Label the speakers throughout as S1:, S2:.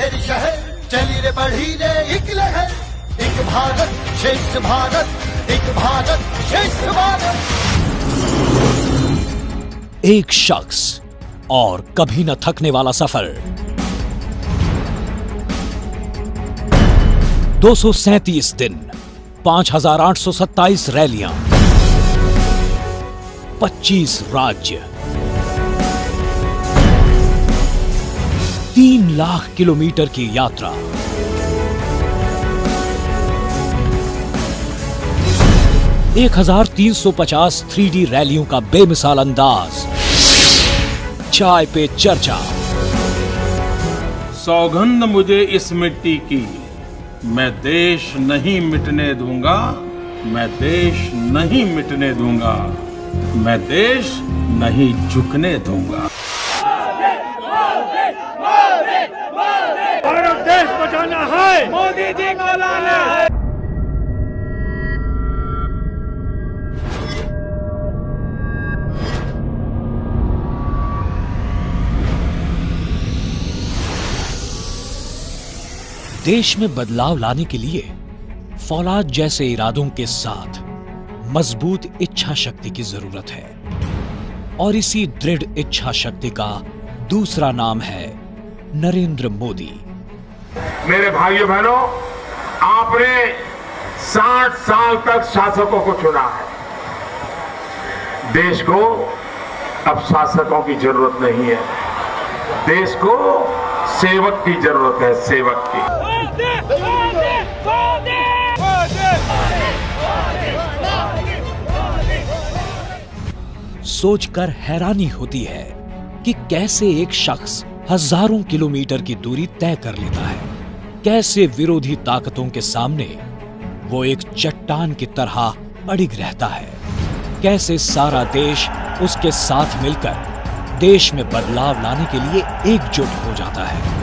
S1: मेरी शहर चली रे बढ़ी रे एक लहर, एक भारत श्रेष्ठ भारत, एक भारत श्रेष्ठ भारत।
S2: एक शख्स और कभी न थकने वाला सफर। 237 दिन, 5827 रैलियां, 25 राज्य, 3 लाख किलोमीटर की यात्रा, 1350 3D रैलियों का बेमिसाल अंदाज, चाय पे चर्चा।
S3: सौगंध मुझे इस मिट्टी की, मैं देश नहीं मिटने दूंगा, मैं देश नहीं मिटने दूंगा, मैं देश नहीं झुकने दूंगा।
S4: भारत देश बचाना है, मोदी जी को लाना है।
S2: देश में बदलाव लाने के लिए फौलाद जैसे इरादों के साथ मजबूत इच्छा शक्ति की जरूरत है, और इसी दृढ़ इच्छा शक्ति का दूसरा नाम है नरेंद्र मोदी।
S5: मेरे भाइयों बहनों, आपने 60 साल तक शासकों को चुना है। देश को अब शासकों की जरूरत नहीं है, देश को सेवक की जरूरत है, सेवक की।
S2: सोचकर हैरानी होती है कि कैसे एक शख्स हजारों किलोमीटर की दूरी तय कर लेता है, कैसे विरोधी ताकतों के सामने वो एक चट्टान की तरह अड़िग रहता है, कैसे सारा देश उसके साथ मिलकर देश में बदलाव लाने के लिए एकजुट हो जाता है।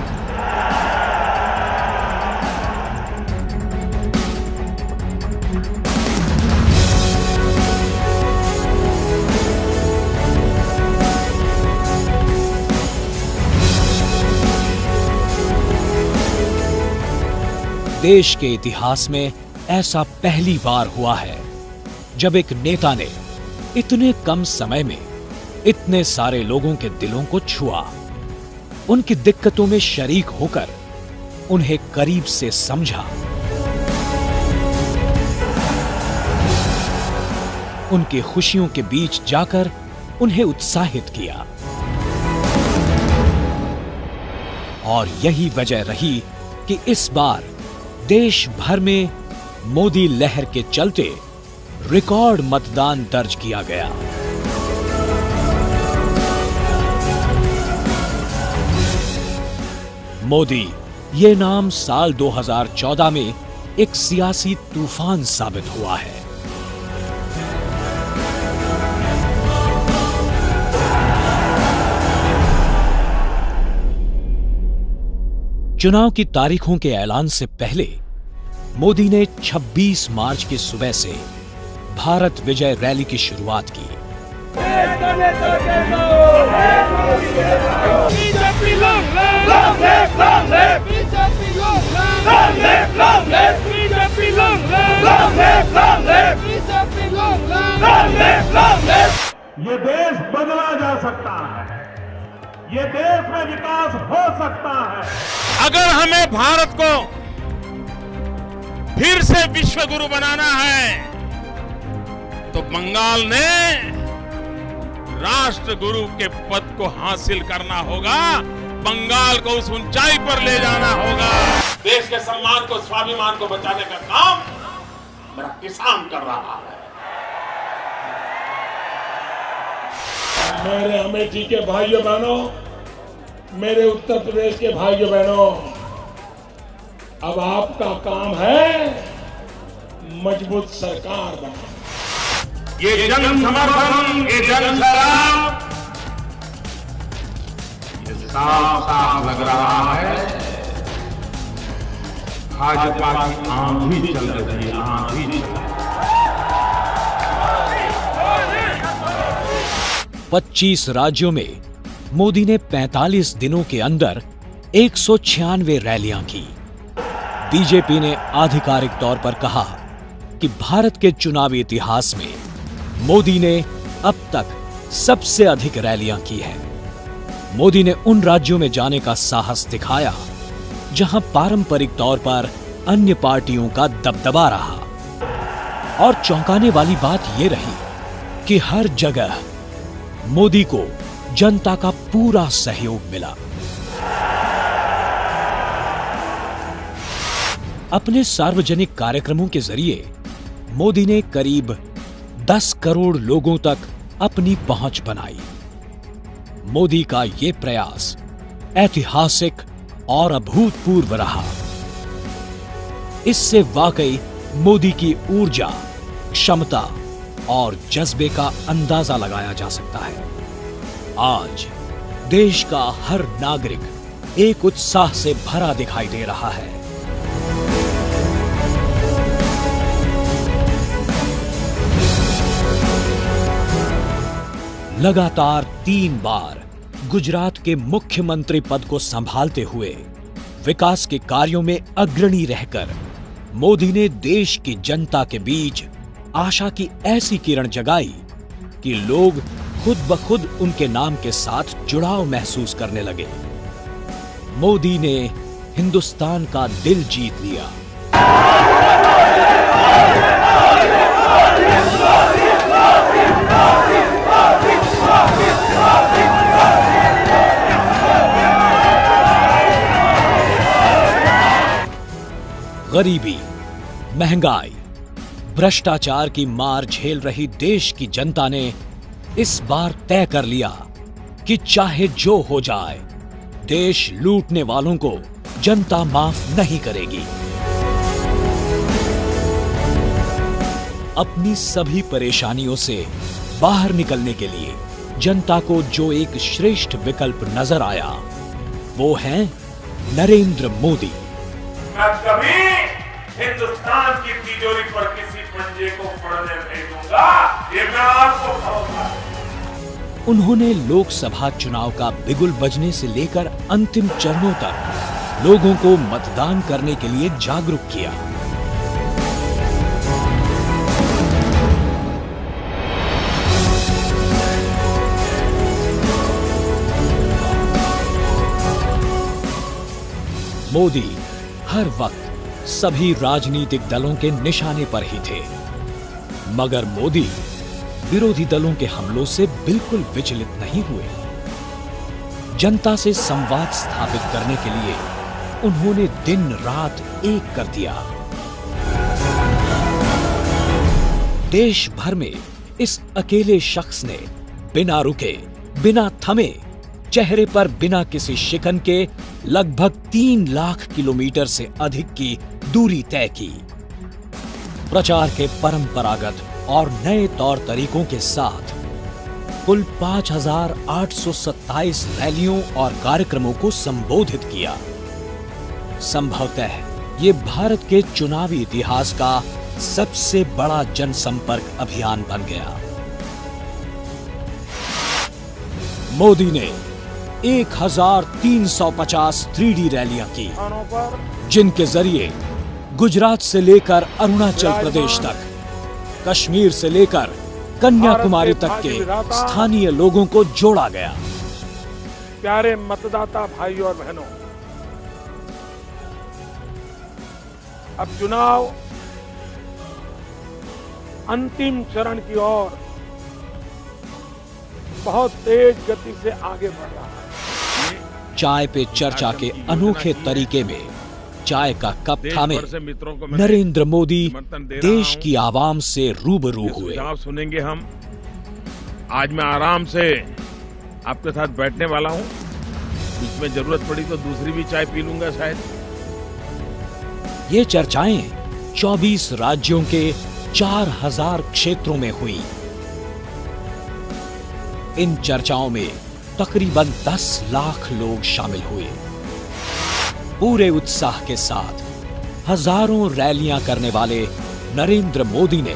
S2: देश के इतिहास में ऐसा पहली बार हुआ है जब एक नेता ने इतने कम समय में इतने सारे लोगों के दिलों को छुआ, उनकी दिक्कतों में शरीक होकर उन्हें करीब से समझा, उनकी खुशियों के बीच जाकर उन्हें उत्साहित किया। और यही वजह रही कि इस बार देश भर में मोदी लहर के चलते रिकॉर्ड मतदान दर्ज किया गया। मोदी ये नाम साल 2014 में एक सियासी तूफान साबित हुआ है। चुनाव की तारीखों के ऐलान से पहले मोदी ने 26 मार्च की सुबह से भारत विजय रैली की शुरुआत की।
S4: ये देश बदला जा सकता है, ये देश में विकास हो सकता है।
S3: अगर हमें भारत को फिर से विश्व गुरु बनाना है तो बंगाल ने राष्ट्र गुरु के पद को हासिल करना होगा, बंगाल को उस ऊंचाई पर ले जाना होगा। देश के सम्मान को, स्वाभिमान को बचाने का काम मेरा किसान कर रहा है।
S4: मेरे अमेठी के भाइयों बहनों, मेरे उत्तर प्रदेश के भाइयों बहनों, अब आपका काम है मजबूत सरकार बनाना।
S5: ये जन समर्थन, ये जन सराब, ये साफ साफ लग रहा है भाजपा की आंधी चल रही है, आंधी चल रही है।
S2: 25 राज्यों में मोदी ने 45 दिनों के अंदर 196 रैलियां की। बीजेपी ने आधिकारिक तौर पर कहा कि भारत के चुनावी इतिहास में मोदी ने अब तक सबसे अधिक रैलियां की हैं। मोदी ने उन राज्यों में जाने का साहस दिखाया जहां पारंपरिक तौर पर अन्य पार्टियों का दबदबा रहा, और चौंकाने वाली बात यह रही कि हर जगह मोदी को जनता का पूरा सहयोग मिला। अपने सार्वजनिक कार्यक्रमों के जरिए मोदी ने करीब 10 करोड़ लोगों तक अपनी पहुंच बनाई। मोदी का यह प्रयास ऐतिहासिक और अभूतपूर्व रहा। इससे वाकई मोदी की ऊर्जा, क्षमता और जज्बे का अंदाजा लगाया जा सकता है। आज देश का हर नागरिक एक उत्साह से भरा दिखाई दे रहा है। लगातार 3 बार गुजरात के मुख्यमंत्री पद को संभालते हुए विकास के कार्यों में अग्रणी रहकर मोदी ने देश की जनता के बीच आशा की ऐसी किरण जगाई कि लोग खुद ब खुद उनके नाम के साथ जुड़ाव महसूस करने लगे। मोदी ने हिंदुस्तान का दिल जीत लिया। गरीबी, महंगाई, भ्रष्टाचार की मार झेल रही देश की जनता ने इस बार तय कर लिया कि चाहे जो हो जाए, देश लूटने वालों को जनता माफ नहीं करेगी। अपनी सभी परेशानियों से बाहर निकलने के लिए जनता को जो एक श्रेष्ठ विकल्प नजर आया, वो है नरेंद्र मोदी।
S5: मैं कभी हिंदुस्तान की तिजोरी पर किसी पंजे को पड़ने नहीं दूंगा, ये मैं आपको कहूंगा।
S2: उन्होंने लोकसभा चुनाव का बिगुल बजने से लेकर अंतिम चरणों तक लोगों को मतदान करने के लिए जागरूक किया। मोदी हर वक्त सभी राजनीतिक दलों के निशाने पर ही थे, मगर मोदी विरोधी दलों के हमलों से बिल्कुल विचलित नहीं हुए। जनता से संवाद स्थापित करने के लिए उन्होंने दिन रात एक कर दिया। देश भर में इस अकेले शख्स ने बिना रुके, बिना थमे, चेहरे पर बिना किसी शिकन के लगभग 3 लाख किलोमीटर से अधिक की दूरी तय की। प्रचार के परंपरागत और नए तौर तरीकों के साथ कुल 5,827 रैलियों और कार्यक्रमों को संबोधित किया। संभवतः ये भारत के चुनावी इतिहास का सबसे बड़ा जनसंपर्क अभियान बन गया। मोदी ने 1350 3D रैलियां की, जिनके जरिए गुजरात से लेकर अरुणाचल प्रदेश तक, कश्मीर से लेकर कन्याकुमारी तक के स्थानीय लोगों को जोड़ा गया।
S4: प्यारे मतदाता भाइयों और बहनों, अब चुनाव अंतिम चरण की ओर बहुत तेज गति से आगे बढ़ रहा है।
S2: चाय पे चर्चा के अनोखे तरीके में चाय का कप थामे नरेंद्र मोदी देश की आवाम से रूबरू हुए।
S4: आप सुनेंगे हम। आज मैं आराम से आपके साथ बैठने वाला हूं। बीच में जरूरत पड़ी तो दूसरी भी चाय पी लूंगा शायद।
S2: ये चर्चाएं 24 राज्यों के 4000 क्षेत्रों में हुई। इन चर्चाओं में तकरीबन 10 लाख लोग शामिल हुए। पूरे उत्साह के साथ हजारों रैलियां करने वाले नरेंद्र मोदी ने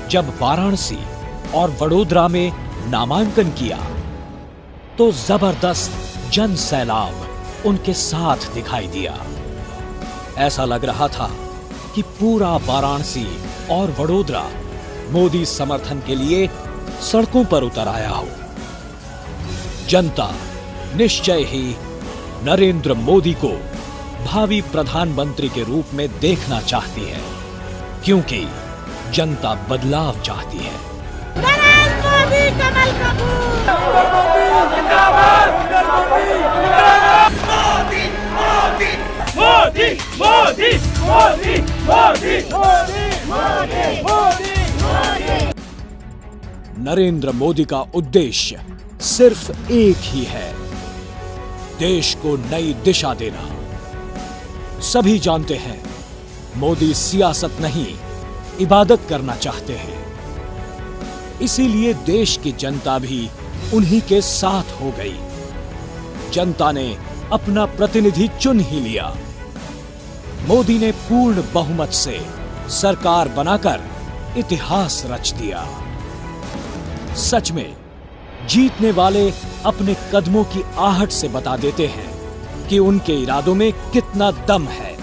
S2: जब वाराणसी और वडोदरा में नामांकन किया तो जबरदस्त जन सैलाब उनके साथ दिखाई दिया। ऐसा लग रहा था कि पूरा वाराणसी और वडोदरा मोदी समर्थन के लिए सड़कों पर उतर आया हो। जनता निश्चय ही नरेंद्र मोदी को भावी प्रधानमंत्री के रूप में देखना चाहती है, क्योंकि जनता बदलाव चाहती है।
S6: नरेंद्र मोदी कमल का
S2: नरेंद्र मोदी का उद्देश्य सिर्फ एक ही है, देश को नई दिशा देना। सभी जानते हैं मोदी सियासत नहीं, इबादत करना चाहते हैं। इसीलिए देश की जनता भी उन्हीं के साथ हो गई। जनता ने अपना प्रतिनिधि चुन ही लिया। मोदी ने पूर्ण बहुमत से सरकार बनाकर इतिहास रच दिया। सच में जीतने वाले अपने कदमों की आहट से बता देते हैं कि उनके इरादों में कितना दम है।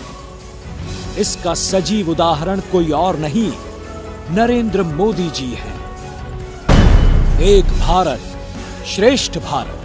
S2: इसका सजीव उदाहरण कोई और नहीं, नरेंद्र मोदी जी हैं। एक भारत श्रेष्ठ भारत।